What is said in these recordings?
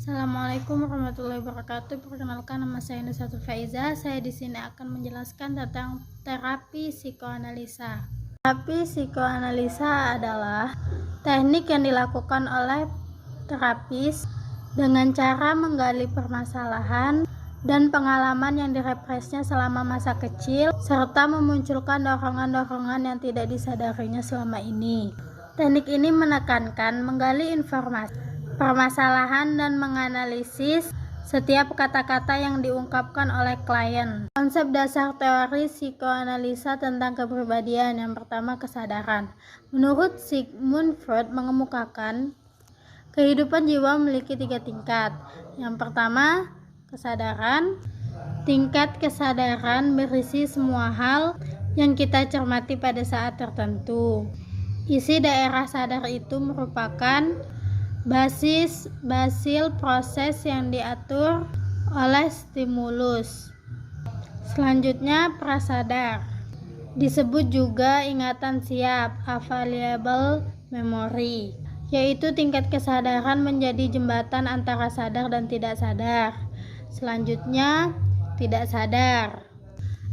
Assalamualaikum warahmatullahi wabarakatuh. Perkenalkan, nama saya Nusratul Faiza. Saya di sini akan menjelaskan tentang terapi psikoanalisa. Terapi psikoanalisa adalah teknik yang dilakukan oleh terapis dengan cara menggali permasalahan dan pengalaman yang direpresnya selama masa kecil, serta memunculkan dorongan-dorongan yang tidak disadarinya selama ini. Teknik ini menekankan menggali informasi, permasalahan, dan menganalisis setiap kata-kata yang diungkapkan oleh klien. Konsep dasar teori psikoanalisa tentang kepribadian. Yang pertama, kesadaran. Menurut Sigmund Freud mengemukakan kehidupan jiwa memiliki 3 tingkat. Yang pertama, kesadaran. Tingkat kesadaran berisi semua hal yang kita cermati pada saat tertentu. Isi daerah sadar itu merupakan basil proses yang diatur oleh stimulus. Selanjutnya, prasadar. Disebut juga ingatan siap, available memory, yaitu tingkat kesadaran menjadi jembatan antara sadar dan tidak sadar. Selanjutnya, tidak sadar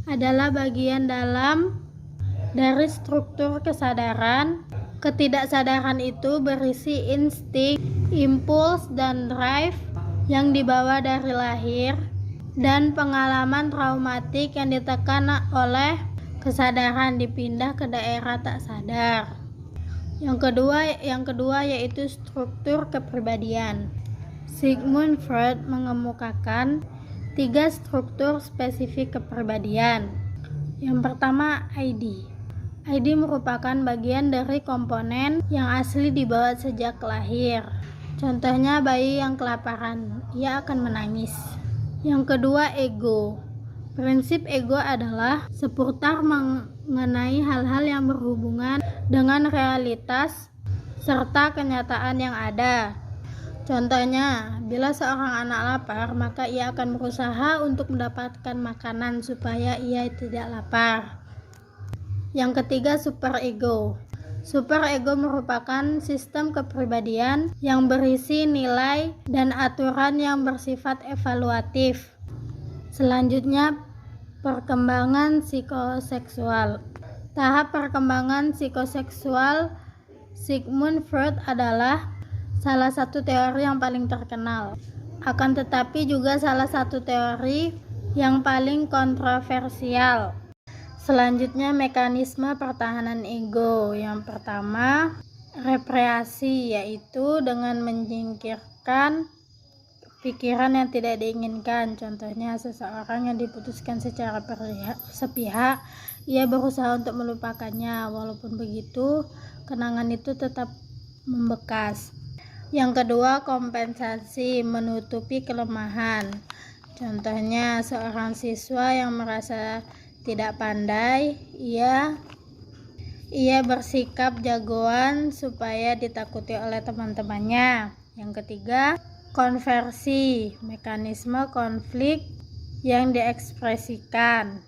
adalah bagian dalam dari struktur kesadaran. Ketidaksadaran itu berisi insting, impuls, dan drive yang dibawa dari lahir, dan pengalaman traumatik yang ditekan oleh kesadaran dipindah ke daerah tak sadar. Yang kedua yaitu struktur kepribadian. Sigmund Freud mengemukakan 3 struktur spesifik kepribadian. Yang pertama, ID. ID merupakan bagian dari komponen yang asli dibawa sejak lahir. Contohnya, bayi yang kelaparan, ia akan menangis. Yang kedua, ego. Prinsip ego adalah seputar mengenai hal-hal yang berhubungan dengan realitas serta kenyataan yang ada. Contohnya, bila seorang anak lapar, maka ia akan berusaha untuk mendapatkan makanan supaya ia tidak lapar. Yang ketiga, superego. Superego merupakan sistem kepribadian yang berisi nilai dan aturan yang bersifat evaluatif. Selanjutnya, perkembangan psikoseksual. Tahap perkembangan psikoseksual Sigmund Freud adalah salah satu teori yang paling terkenal. Akan tetapi juga salah satu teori yang paling kontroversial. Selanjutnya, mekanisme pertahanan ego. Yang pertama, represi, yaitu dengan menyingkirkan pikiran yang tidak diinginkan. Contohnya, seseorang yang diputuskan secara sepihak, ia berusaha untuk melupakannya. Walaupun begitu, kenangan itu tetap membekas. Yang kedua, kompensasi, menutupi kelemahan. Contohnya, seorang siswa yang merasa tidak pandai, ia bersikap jagoan supaya ditakuti oleh teman-temannya. Yang ketiga, konversi, mekanisme konflik yang diekspresikan.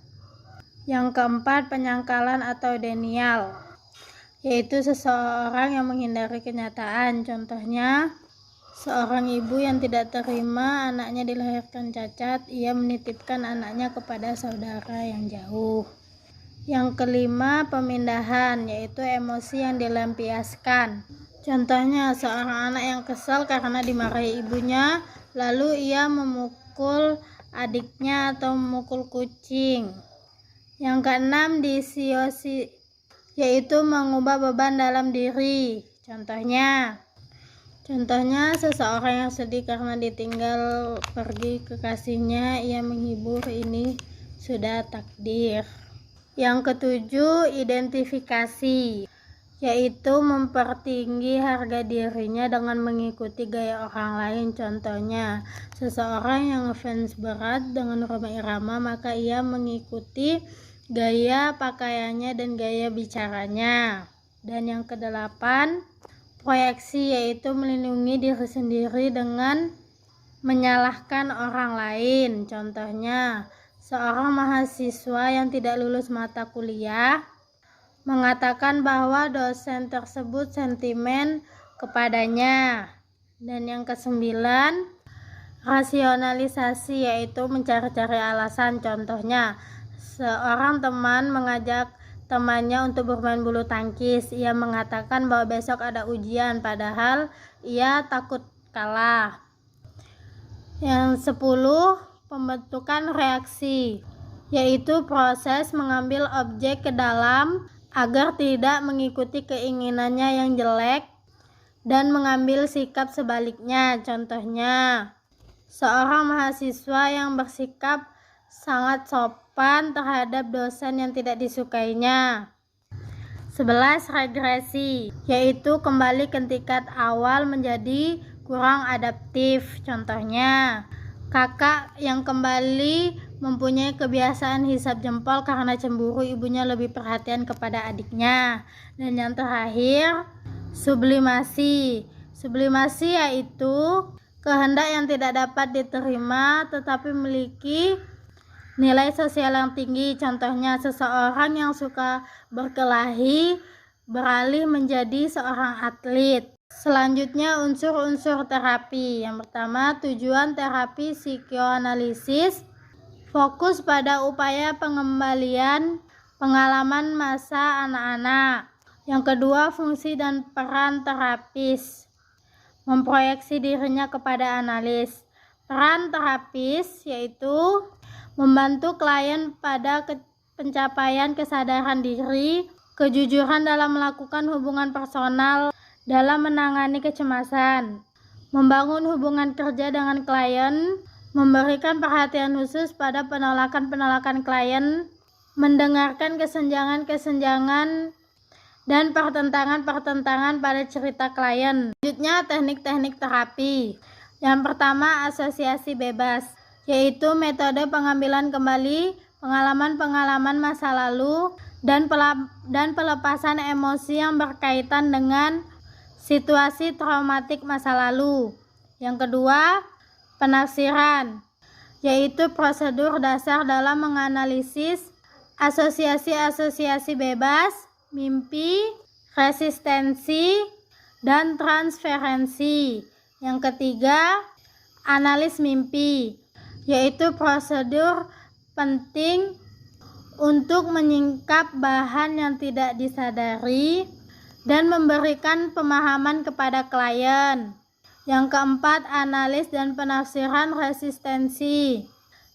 Yang keempat, penyangkalan atau denial, yaitu seseorang yang menghindari kenyataan. Contohnya, seorang ibu yang tidak terima anaknya dilahirkan cacat, ia menitipkan anaknya kepada saudara yang jauh. Yang kelima, pemindahan, yaitu emosi yang dilampiaskan. Contohnya, seorang anak yang kesal karena dimarahi ibunya, lalu ia memukul adiknya atau memukul kucing. Yang keenam, disiosi, yaitu mengubah beban dalam diri. Contohnya, seseorang yang sedih karena ditinggal pergi kekasihnya, ia menghibur, ini sudah takdir. Yang ketujuh, identifikasi, yaitu mempertinggi harga dirinya dengan mengikuti gaya orang lain. Contohnya, seseorang yang ngefans berat dengan Rhoma Irama, maka ia mengikuti gaya pakaiannya dan gaya bicaranya. Dan yang kedelapan, proyeksi, yaitu melindungi diri sendiri dengan menyalahkan orang lain. Contohnya, seorang mahasiswa yang tidak lulus mata kuliah mengatakan bahwa dosen tersebut sentimen kepadanya. Dan yang kesembilan, Rasionalisasi yaitu mencari-cari alasan. Contohnya, seorang teman mengajak temannya untuk bermain bulu tangkis. Ia mengatakan bahwa besok ada ujian, padahal ia takut kalah. Yang 10, pembentukan reaksi, yaitu proses mengambil objek ke dalam agar tidak mengikuti keinginannya yang jelek dan mengambil sikap sebaliknya. Contohnya, seorang mahasiswa yang bersikap sangat sopan terhadap dosen yang tidak disukainya. 11, regresi, yaitu kembali ke tingkat awal menjadi kurang adaptif. Contohnya, kakak yang kembali mempunyai kebiasaan hisap jempol karena cemburu ibunya lebih perhatian kepada adiknya. Dan yang terakhir, sublimasi. Sublimasi yaitu kehendak yang tidak dapat diterima tetapi memiliki nilai sosial yang tinggi. Contohnya, seseorang yang suka berkelahi beralih menjadi seorang atlet. Selanjutnya, unsur-unsur terapi. Yang pertama, tujuan terapi psikoanalisis fokus pada upaya pengembalian pengalaman masa anak-anak. Yang kedua, fungsi dan peran terapis, memproyeksi dirinya kepada analis. Peran terapis yaitu membantu klien pada pencapaian kesadaran diri, kejujuran dalam melakukan hubungan personal, dalam menangani kecemasan, membangun hubungan kerja dengan klien, memberikan perhatian khusus pada penolakan-penolakan klien, mendengarkan kesenjangan-kesenjangan dan pertentangan-pertentangan pada cerita klien. Selanjutnya, teknik-teknik terapi. Yang pertama, asosiasi bebas, yaitu metode pengambilan kembali pengalaman-pengalaman masa lalu dan pelepasan emosi yang berkaitan dengan situasi traumatik masa lalu. Yang kedua, penafsiran, yaitu prosedur dasar dalam menganalisis asosiasi-asosiasi bebas, mimpi, resistensi, dan transferensi. Yang ketiga, analis mimpi, yaitu prosedur penting untuk menyingkap bahan yang tidak disadari dan memberikan pemahaman kepada klien. Yang keempat, analis dan penafsiran resistensi,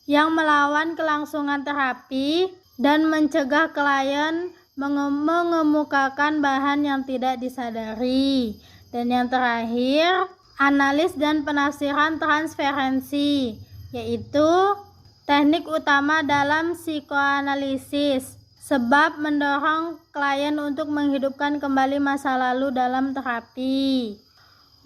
yang melawan kelangsungan terapi dan mencegah klien mengemukakan bahan yang tidak disadari. Dan yang terakhir, analis dan penafsiran transferensi, yaitu teknik utama dalam psikoanalisis, sebab mendorong klien untuk menghidupkan kembali masa lalu dalam terapi.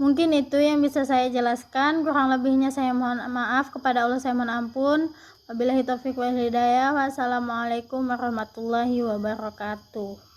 Mungkin itu yang bisa saya jelaskan, kurang lebihnya saya mohon maaf, kepada Allah saya mohon ampun. Wabillahi taufiq wal hidayah. Wassalamualaikum warahmatullahi wabarakatuh.